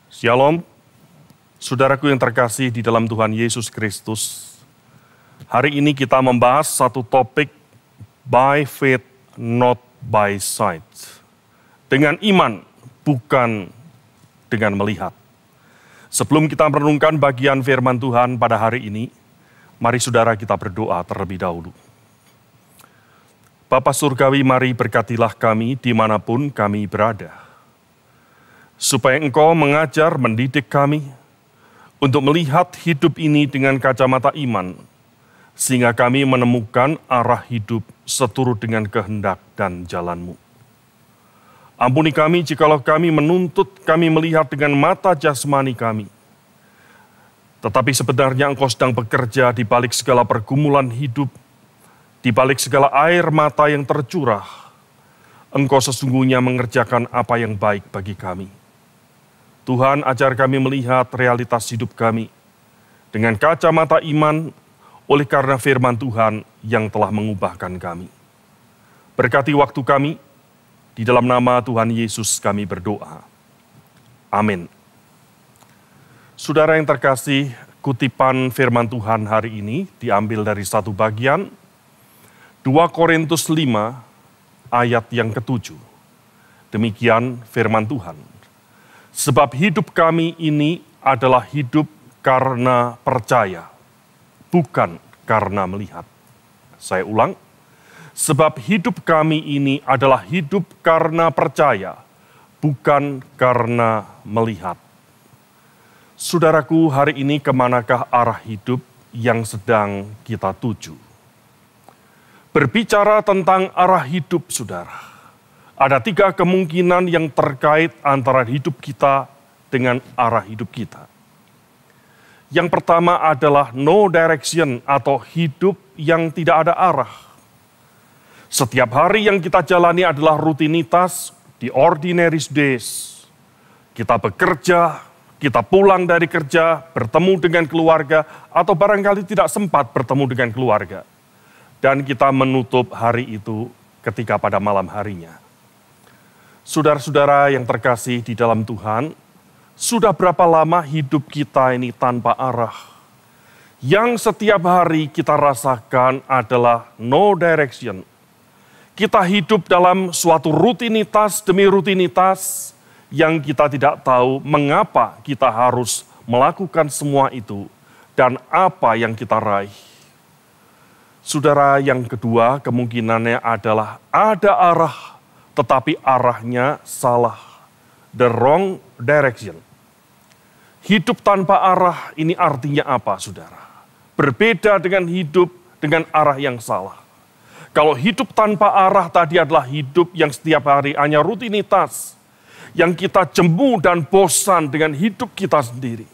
Shalom, saudaraku yang terkasih di dalam Tuhan Yesus Kristus. Hari ini kita membahas satu topik, by faith, not by sight. Dengan iman, bukan dengan melihat. Sebelum kita merenungkan bagian firman Tuhan pada hari ini, mari saudara kita berdoa terlebih dahulu. Bapa Surgawi, mari berkatilah kami dimanapun kami berada. Supaya Engkau mengajar, mendidik kami untuk melihat hidup ini dengan kacamata iman, sehingga kami menemukan arah hidup seturut dengan kehendak dan jalan-Mu. Ampuni kami jikalau kami menuntut, kami melihat dengan mata jasmani kami. Tetapi sebenarnya Engkau sedang bekerja di balik segala pergumulan hidup, di balik segala air mata yang tercurah. Engkau sesungguhnya mengerjakan apa yang baik bagi kami. Tuhan, ajar kami melihat realitas hidup kami dengan kacamata iman oleh karena firman Tuhan yang telah mengubahkan kami. Berkati waktu kami, di dalam nama Tuhan Yesus kami berdoa. Amin. Saudara yang terkasih, kutipan firman Tuhan hari ini diambil dari satu bagian, 2 Korintus 5 ayat yang ke-7. Demikian firman Tuhan. Sebab hidup kami ini adalah hidup karena percaya, bukan karena melihat. Saya ulang, sebab hidup kami ini adalah hidup karena percaya, bukan karena melihat. Saudaraku, hari ini kemanakah arah hidup yang sedang kita tuju? Berbicara tentang arah hidup, saudara. Ada 3 kemungkinan yang terkait antara hidup kita dengan arah hidup kita. Yang pertama adalah no direction atau hidup yang tidak ada arah. Setiap hari yang kita jalani adalah rutinitas, the ordinary days. Kita bekerja, kita pulang dari kerja, bertemu dengan keluarga, atau barangkali tidak sempat bertemu dengan keluarga. Dan kita menutup hari itu ketika pada malam harinya. Saudara-saudara yang terkasih di dalam Tuhan, sudah berapa lama hidup kita ini tanpa arah? Yang setiap hari kita rasakan adalah no direction. Kita hidup dalam suatu rutinitas demi rutinitas yang kita tidak tahu mengapa kita harus melakukan semua itu dan apa yang kita raih. Saudara, yang kedua kemungkinannya adalah ada arah, tetapi arahnya salah, the wrong direction. Hidup tanpa arah ini artinya apa, saudara? Berbeda dengan hidup dengan arah yang salah. Kalau hidup tanpa arah tadi adalah hidup yang setiap hari hanya rutinitas, yang kita jemu dan bosan dengan hidup kita sendiri.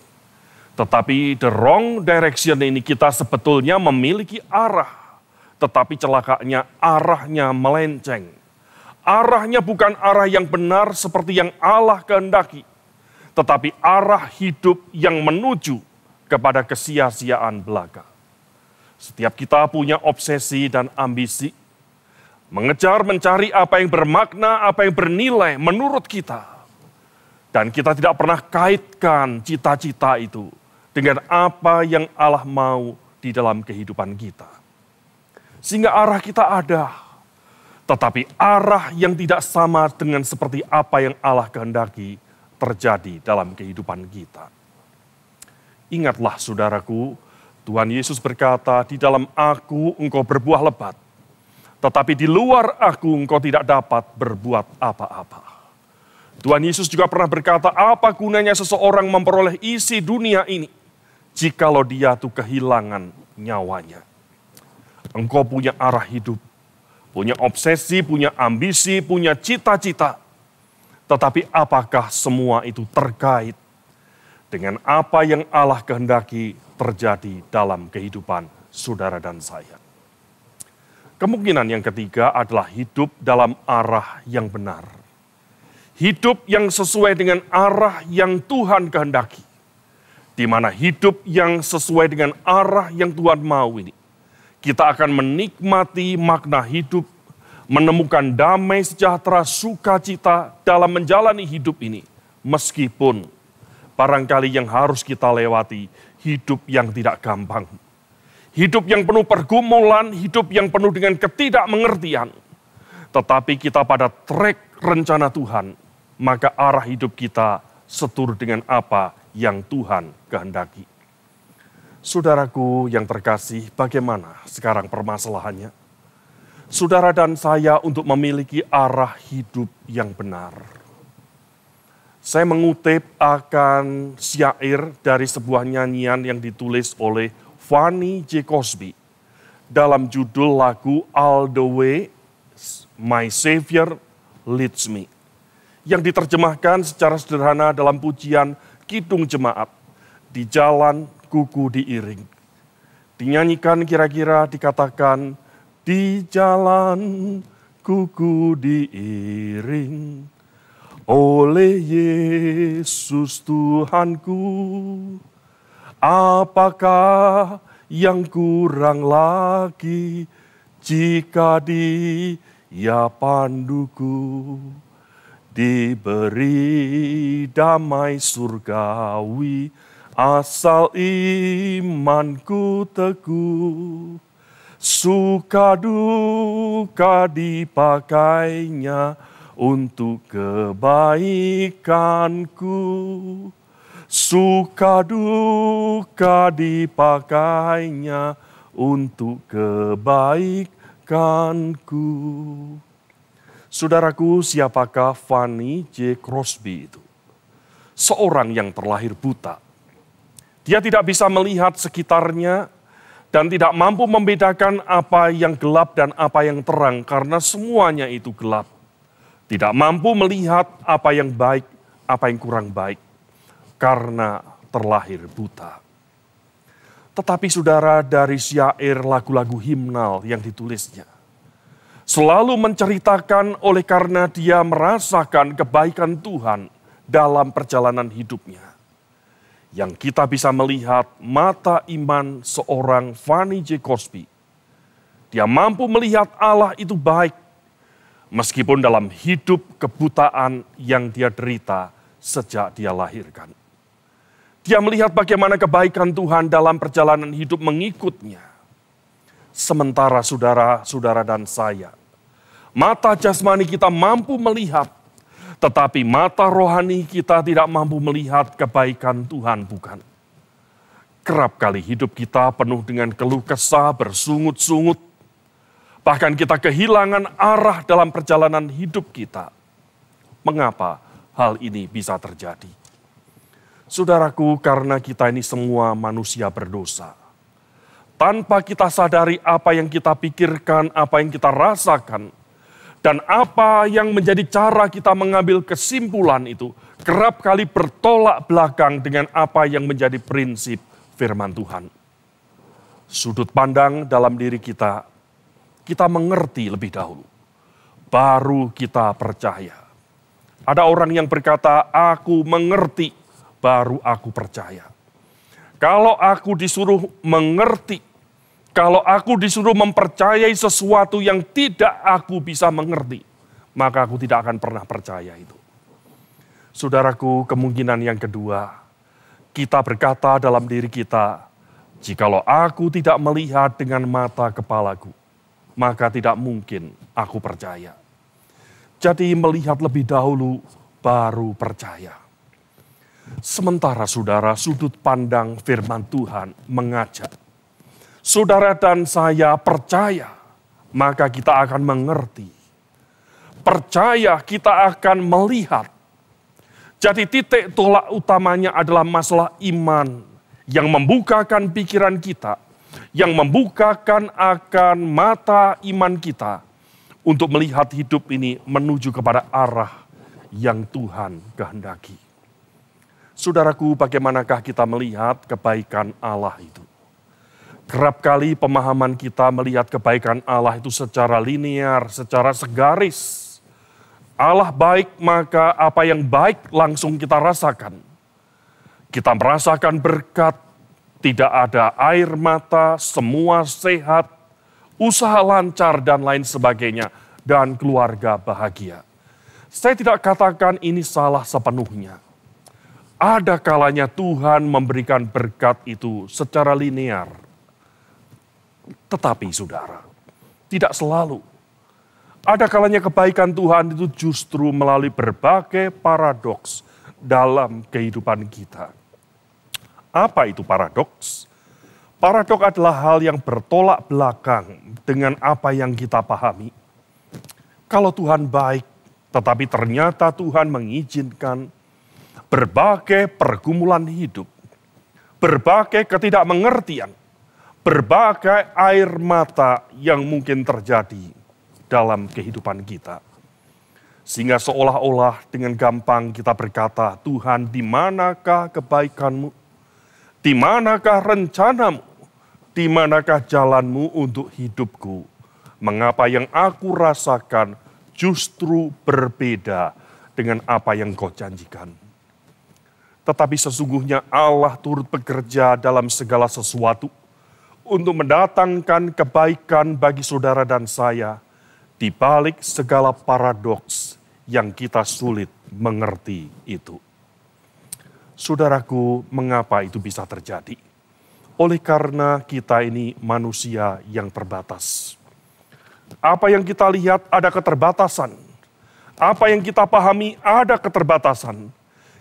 Tetapi the wrong direction ini kita sebetulnya memiliki arah, tetapi celakanya arahnya melenceng. Arahnya bukan arah yang benar seperti yang Allah kehendaki, tetapi arah hidup yang menuju kepada kesia-siaan belaka. Setiap kita punya obsesi dan ambisi, mengejar mencari apa yang bermakna, apa yang bernilai menurut kita. Dan kita tidak pernah kaitkan cita-cita itu dengan apa yang Allah mau di dalam kehidupan kita. Sehingga arah kita ada, tetapi arah yang tidak sama dengan seperti apa yang Allah kehendaki terjadi dalam kehidupan kita. Ingatlah saudaraku, Tuhan Yesus berkata, di dalam aku engkau berbuah lebat, tetapi di luar aku engkau tidak dapat berbuat apa-apa. Tuhan Yesus juga pernah berkata, apa gunanya seseorang memperoleh isi dunia ini, jikalau dia tuh kehilangan nyawanya. Engkau punya arah hidup, punya obsesi, punya ambisi, punya cita-cita. Tetapi apakah semua itu terkait dengan apa yang Allah kehendaki terjadi dalam kehidupan saudara dan saya? Kemungkinan yang ketiga adalah hidup dalam arah yang benar. Hidup yang sesuai dengan arah yang Tuhan kehendaki. Di mana hidup yang sesuai dengan arah yang Tuhan mau ini, kita akan menikmati makna hidup, menemukan damai sejahtera, sukacita dalam menjalani hidup ini. Meskipun barangkali yang harus kita lewati hidup yang tidak gampang. Hidup yang penuh pergumulan, hidup yang penuh dengan ketidakmengertian. Tetapi kita pada trek rencana Tuhan, maka arah hidup kita seturut dengan apa yang Tuhan kehendaki. Saudaraku yang terkasih, bagaimana sekarang permasalahannya? Saudara dan saya untuk memiliki arah hidup yang benar. Saya mengutip akan syair dari sebuah nyanyian yang ditulis oleh Fanny J. Crosby dalam judul lagu All the Way My Savior Leads Me, yang diterjemahkan secara sederhana dalam pujian Kidung Jemaat, di jalan kuku diiring. Dinyanyikan kira-kira dikatakan, di jalan kuku diiring oleh Yesus Tuhanku. Apakah yang kurang lagi jika Dia panduku? Diberi damai surgawi, asal imanku teguh. Suka duka dipakainya untuk kebaikanku. Suka duka dipakainya untuk kebaikanku. Saudaraku, siapakah Fanny J. Crosby itu? Seorang yang terlahir buta. Dia tidak bisa melihat sekitarnya dan tidak mampu membedakan apa yang gelap dan apa yang terang karena semuanya itu gelap. Tidak mampu melihat apa yang baik, apa yang kurang baik karena terlahir buta. Tetapi saudara, dari syair lagu-lagu himnal yang ditulisnya, selalu menceritakan oleh karena dia merasakan kebaikan Tuhan dalam perjalanan hidupnya. Yang kita bisa melihat mata iman seorang Fanny J. Crosby. Dia mampu melihat Allah itu baik, meskipun dalam hidup kebutaan yang dia derita sejak dia lahirkan. Dia melihat bagaimana kebaikan Tuhan dalam perjalanan hidup mengikutnya. Sementara saudara-saudara dan saya, mata jasmani kita mampu melihat, tetapi mata rohani kita tidak mampu melihat kebaikan Tuhan, bukan? Kerap kali hidup kita penuh dengan keluh kesah, bersungut-sungut. Bahkan kita kehilangan arah dalam perjalanan hidup kita. Mengapa hal ini bisa terjadi? Saudaraku, karena kita ini semua manusia berdosa. Tanpa kita sadari apa yang kita pikirkan, apa yang kita rasakan, dan apa yang menjadi cara kita mengambil kesimpulan itu kerap kali bertolak belakang dengan apa yang menjadi prinsip firman Tuhan. Sudut pandang dalam diri kita mengerti lebih dahulu, baru kita percaya. Ada orang yang berkata, aku mengerti, baru aku percaya. Kalau aku disuruh mengerti, kalau aku disuruh mempercayai sesuatu yang tidak aku bisa mengerti, maka aku tidak akan pernah percaya itu. Saudaraku, kemungkinan yang kedua, kita berkata dalam diri kita, jikalau aku tidak melihat dengan mata kepalaku, maka tidak mungkin aku percaya. Jadi melihat lebih dahulu, baru percaya. Sementara saudara, sudut pandang firman Tuhan mengajak, saudara dan saya percaya, maka kita akan mengerti. Percaya kita akan melihat. Jadi titik tolak utamanya adalah masalah iman yang membukakan pikiran kita, yang membukakan akan mata iman kita untuk melihat hidup ini menuju kepada arah yang Tuhan kehendaki. Saudaraku, bagaimanakah kita melihat kebaikan Allah itu? Kerap kali pemahaman kita melihat kebaikan Allah itu secara linear, secara segaris. Allah baik, maka apa yang baik langsung kita rasakan. Kita merasakan berkat, tidak ada air mata, semua sehat, usaha lancar dan lain sebagainya, dan keluarga bahagia. Saya tidak katakan ini salah sepenuhnya. Ada kalanya Tuhan memberikan berkat itu secara linear. Tetapi saudara, tidak selalu. Ada kalanya kebaikan Tuhan itu justru melalui berbagai paradoks dalam kehidupan kita. Apa itu paradoks? Paradoks adalah hal yang bertolak belakang dengan apa yang kita pahami. Kalau Tuhan baik, tetapi ternyata Tuhan mengizinkan berbagai pergumulan hidup, berbagai ketidakmengertian, berbagai air mata yang mungkin terjadi dalam kehidupan kita. Sehingga seolah-olah dengan gampang kita berkata, Tuhan, di manakah kebaikan-Mu? Di manakah rencana-Mu? Di manakah jalan-Mu untuk hidupku? Mengapa yang aku rasakan justru berbeda dengan apa yang Kau janjikan? Tetapi sesungguhnya Allah turut bekerja dalam segala sesuatu untuk mendatangkan kebaikan bagi saudara dan saya di balik segala paradoks yang kita sulit mengerti itu. Saudaraku, mengapa itu bisa terjadi? Oleh karena kita ini manusia yang terbatas. Apa yang kita lihat ada keterbatasan. Apa yang kita pahami ada keterbatasan.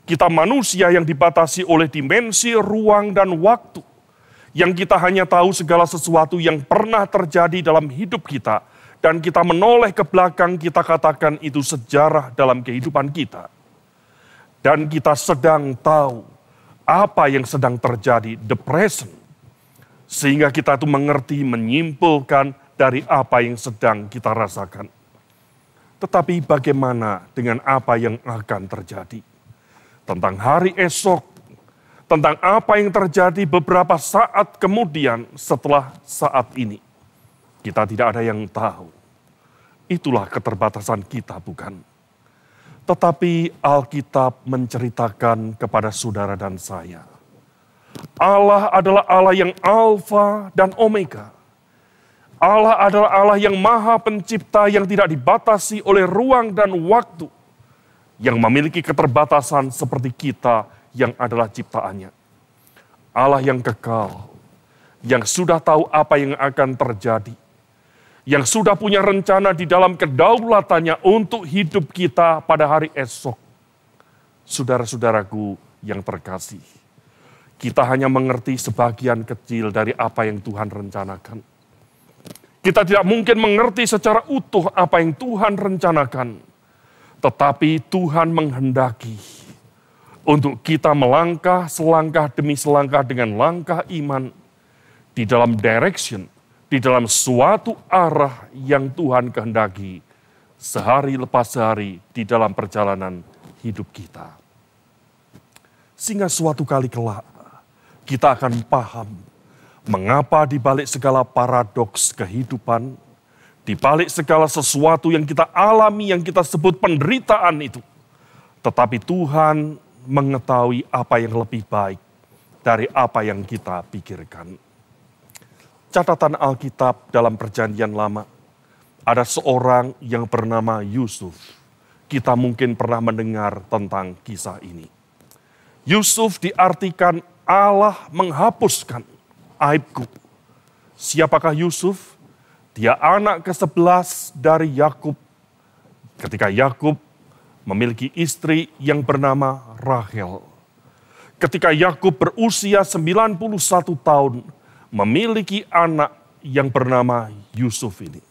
Kita manusia yang dibatasi oleh dimensi ruang dan waktu. Yang kita hanya tahu segala sesuatu yang pernah terjadi dalam hidup kita. Dan kita menoleh ke belakang, kita katakan itu sejarah dalam kehidupan kita. Dan kita sedang tahu apa yang sedang terjadi, the present. Sehingga kita itu mengerti, menyimpulkan dari apa yang sedang kita rasakan. Tetapi bagaimana dengan apa yang akan terjadi? Tentang hari esok, tentang apa yang terjadi beberapa saat kemudian setelah saat ini. Kita tidak ada yang tahu. Itulah keterbatasan kita, bukan? Tetapi Alkitab menceritakan kepada saudara dan saya. Allah adalah Allah yang Alfa dan Omega. Allah adalah Allah yang Maha Pencipta yang tidak dibatasi oleh ruang dan waktu. Yang memiliki keterbatasan seperti kita yang adalah ciptaannya. Allah yang kekal, yang sudah tahu apa yang akan terjadi. Yang sudah punya rencana di dalam kedaulatannya untuk hidup kita pada hari esok. Saudara-saudaraku yang terkasih, kita hanya mengerti sebagian kecil dari apa yang Tuhan rencanakan. Kita tidak mungkin mengerti secara utuh apa yang Tuhan rencanakan. Tetapi Tuhan menghendaki untuk kita melangkah selangkah demi selangkah dengan langkah iman di dalam direction, di dalam suatu arah yang Tuhan kehendaki sehari lepas sehari di dalam perjalanan hidup kita. Sehingga suatu kali kelak kita akan paham mengapa di balik segala paradoks kehidupan, di balik segala sesuatu yang kita alami, yang kita sebut penderitaan itu. Tetapi Tuhan mengetahui apa yang lebih baik dari apa yang kita pikirkan. Catatan Alkitab dalam Perjanjian Lama, ada seorang yang bernama Yusuf. Kita mungkin pernah mendengar tentang kisah ini. Yusuf diartikan Allah menghapuskan aibku. Siapakah Yusuf? Dia anak ke-11 dari Yakub. Ketika Yakub memiliki istri yang bernama Rahel. Ketika Yakub berusia 91 tahun, memiliki anak yang bernama Yusuf ini.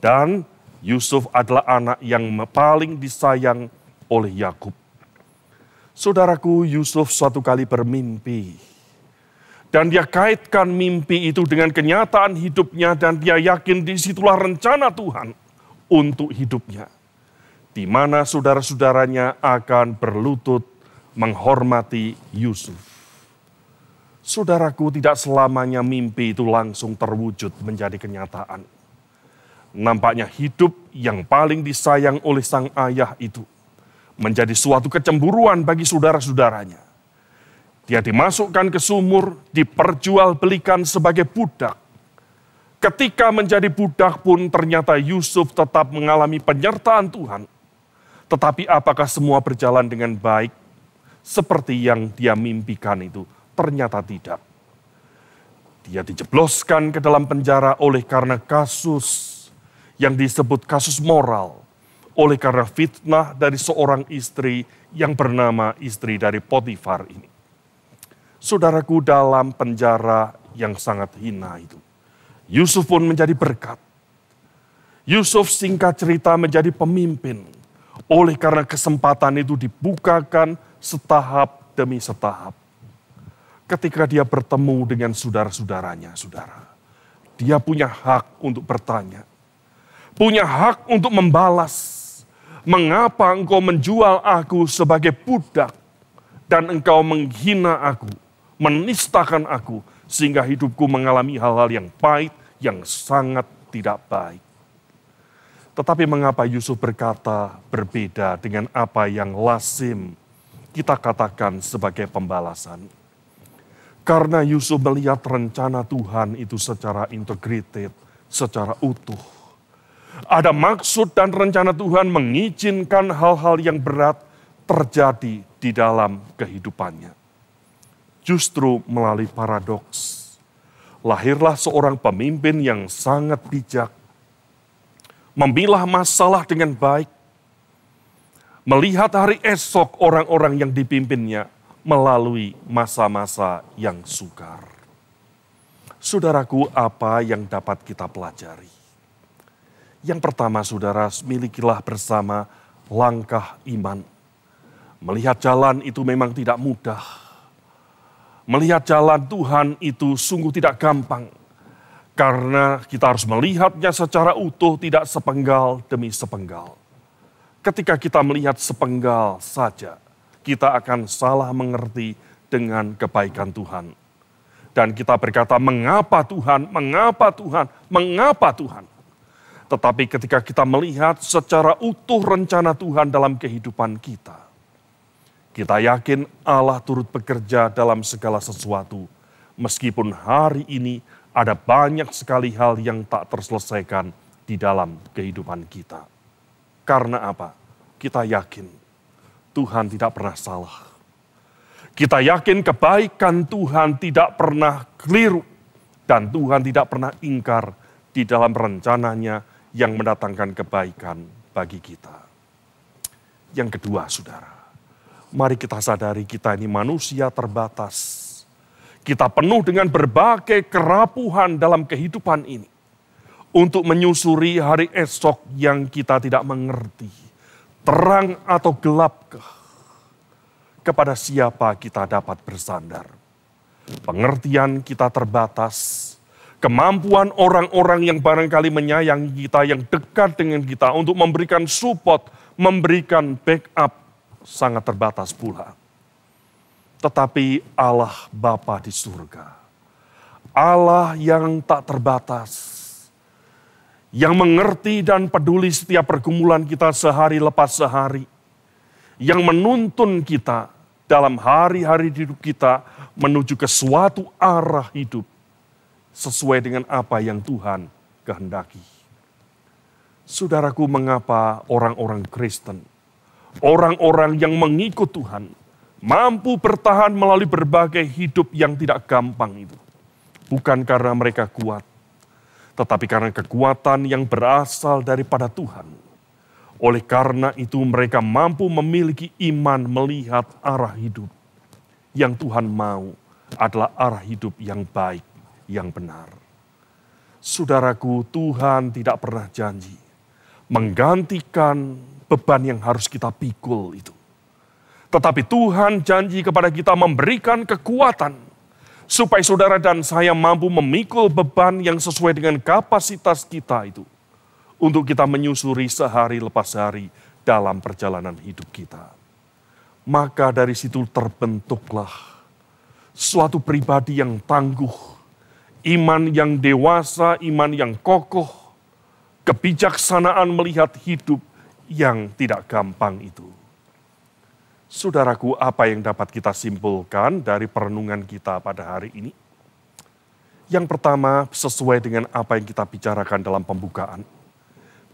Dan Yusuf adalah anak yang paling disayang oleh Yakub. Saudaraku, Yusuf suatu kali bermimpi. Dan dia kaitkan mimpi itu dengan kenyataan hidupnya dan dia yakin disitulah rencana Tuhan untuk hidupnya. Di mana saudara-saudaranya akan berlutut menghormati Yusuf. Saudaraku, tidak selamanya mimpi itu langsung terwujud menjadi kenyataan. Nampaknya hidup yang paling disayang oleh sang ayah itu menjadi suatu kecemburuan bagi saudara-saudaranya. Dia dimasukkan ke sumur, diperjualbelikan sebagai budak. Ketika menjadi budak pun ternyata Yusuf tetap mengalami penyertaan Tuhan. Tetapi apakah semua berjalan dengan baik? seperti yang dia mimpikan itu ternyata tidak. Dia dijebloskan ke dalam penjara oleh karena kasus yang disebut kasus moral, oleh karena fitnah dari seorang istri yang bernama istri dari Potifar ini. Saudaraku, dalam penjara yang sangat hina itu, Yusuf pun menjadi berkat. Yusuf singkat cerita menjadi pemimpin, oleh karena kesempatan itu dibukakan setahap demi setahap. Ketika dia bertemu dengan saudara-saudaranya, saudara, dia punya hak untuk bertanya. Punya hak untuk membalas. Mengapa engkau menjual aku sebagai budak dan engkau menghina aku, menistakan aku, sehingga hidupku mengalami hal-hal yang pahit, yang sangat tidak baik. Tetapi mengapa Yusuf berkata berbeda dengan apa yang lazim kita katakan sebagai pembalasan? Karena Yusuf melihat rencana Tuhan itu secara integrated, secara utuh. Ada maksud dan rencana Tuhan mengizinkan hal-hal yang berat terjadi di dalam kehidupannya. Justru melalui paradoks, lahirlah seorang pemimpin yang sangat bijak, memilah masalah dengan baik, melihat hari esok orang-orang yang dipimpinnya melalui masa-masa yang sukar. Saudaraku, apa yang dapat kita pelajari? Yang pertama, saudara, milikilah bersama langkah iman. Melihat jalan itu memang tidak mudah. Melihat jalan Tuhan itu sungguh tidak gampang. Karena kita harus melihatnya secara utuh, tidak sepenggal demi sepenggal. Ketika kita melihat sepenggal saja, kita akan salah mengerti dengan kebaikan Tuhan. Dan kita berkata, mengapa Tuhan, mengapa Tuhan, mengapa Tuhan? Tetapi ketika kita melihat secara utuh rencana Tuhan dalam kehidupan kita, kita yakin Allah turut bekerja dalam segala sesuatu. Meskipun hari ini ada banyak sekali hal yang tak terselesaikan di dalam kehidupan kita. Karena apa? Kita yakin Tuhan tidak pernah salah. Kita yakin kebaikan Tuhan tidak pernah keliru. Dan Tuhan tidak pernah ingkar di dalam rencananya yang mendatangkan kebaikan bagi kita. Yang kedua, saudara, mari kita sadari kita ini manusia terbatas. Kita penuh dengan berbagai kerapuhan dalam kehidupan ini. Untuk menyusuri hari esok yang kita tidak mengerti. Terang atau gelapkah? Kepada siapa kita dapat bersandar? Pengertian kita terbatas. Kemampuan orang-orang yang barangkali menyayangi kita, yang dekat dengan kita untuk memberikan support, memberikan backup, sangat terbatas pula. Tetapi Allah Bapa di surga, Allah yang tak terbatas, yang mengerti dan peduli setiap pergumulan kita sehari lepas sehari, yang menuntun kita dalam hari-hari hidup kita menuju ke suatu arah hidup, sesuai dengan apa yang Tuhan kehendaki. Saudaraku, mengapa orang-orang Kristen, orang-orang yang mengikut Tuhan, mampu bertahan melalui berbagai hidup yang tidak gampang itu? Bukan karena mereka kuat, tetapi karena kekuatan yang berasal daripada Tuhan. Oleh karena itu mereka mampu memiliki iman melihat arah hidup. Yang Tuhan mau adalah arah hidup yang baik, yang benar. Saudaraku, Tuhan tidak pernah janji menggantikan beban yang harus kita pikul itu. Tetapi Tuhan janji kepada kita memberikan kekuatan supaya saudara dan saya mampu memikul beban yang sesuai dengan kapasitas kita itu untuk kita menyusuri sehari lepas hari dalam perjalanan hidup kita. Maka dari situ terbentuklah suatu pribadi yang tangguh, iman yang dewasa, iman yang kokoh, kebijaksanaan melihat hidup yang tidak gampang itu. Saudaraku, apa yang dapat kita simpulkan dari perenungan kita pada hari ini? Yang pertama, sesuai dengan apa yang kita bicarakan dalam pembukaan.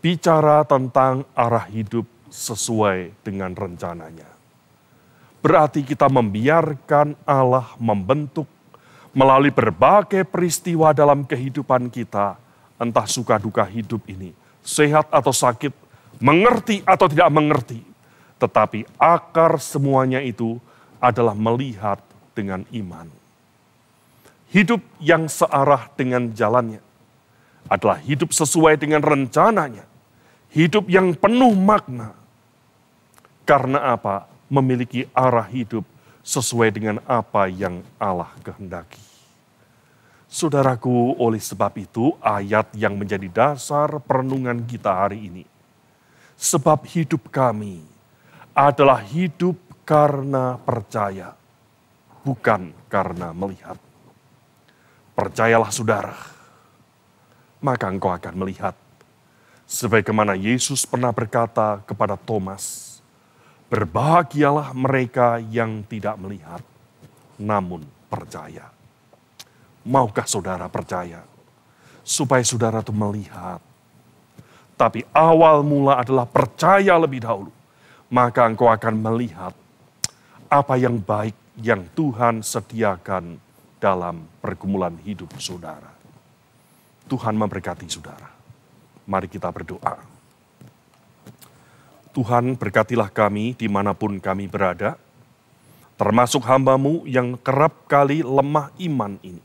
Bicara tentang arah hidup sesuai dengan rencananya. berarti kita membiarkan Allah membentuk melalui berbagai peristiwa dalam kehidupan kita, entah suka duka hidup ini, sehat atau sakit, mengerti atau tidak mengerti. Tetapi akar semuanya itu adalah melihat dengan iman. Hidup yang searah dengan jalannya adalah hidup sesuai dengan rencananya. Hidup yang penuh makna. Karena apa? Memiliki arah hidup sesuai dengan apa yang Allah kehendaki. Saudaraku, oleh sebab itu ayat yang menjadi dasar perenungan kita hari ini. Sebab hidup kami adalah hidup karena percaya, bukan karena melihat. Percayalah saudara, maka engkau akan melihat. Sebagaimana Yesus pernah berkata kepada Thomas, berbahagialah mereka yang tidak melihat, namun percaya. Maukah saudara percaya? Supaya saudara itu melihat. Tapi awal mula adalah percaya lebih dahulu. Maka engkau akan melihat apa yang baik yang Tuhan sediakan dalam pergumulan hidup saudara. Tuhan memberkati saudara. Mari kita berdoa. Tuhan, berkatilah kami dimanapun kami berada, termasuk hamba-Mu yang kerap kali lemah iman ini.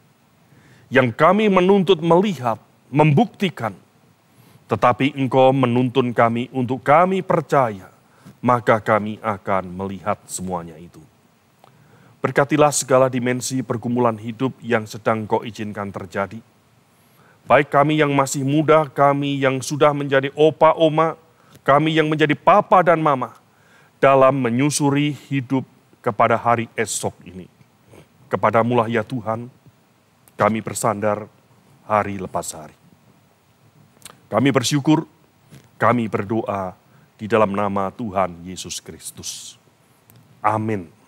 Yang kami menuntut melihat, membuktikan, tetapi Engkau menuntun kami untuk kami percaya, maka kami akan melihat semuanya itu. Berkatilah segala dimensi pergumulan hidup yang sedang Kau izinkan terjadi. Baik kami yang masih muda, kami yang sudah menjadi opa, oma, kami yang menjadi papa dan mama, dalam menyusuri hidup kepada hari esok ini. Kepadamu-lah ya Tuhan, kami bersandar hari lepas hari. Kami bersyukur, kami berdoa di dalam nama Tuhan Yesus Kristus. Amin.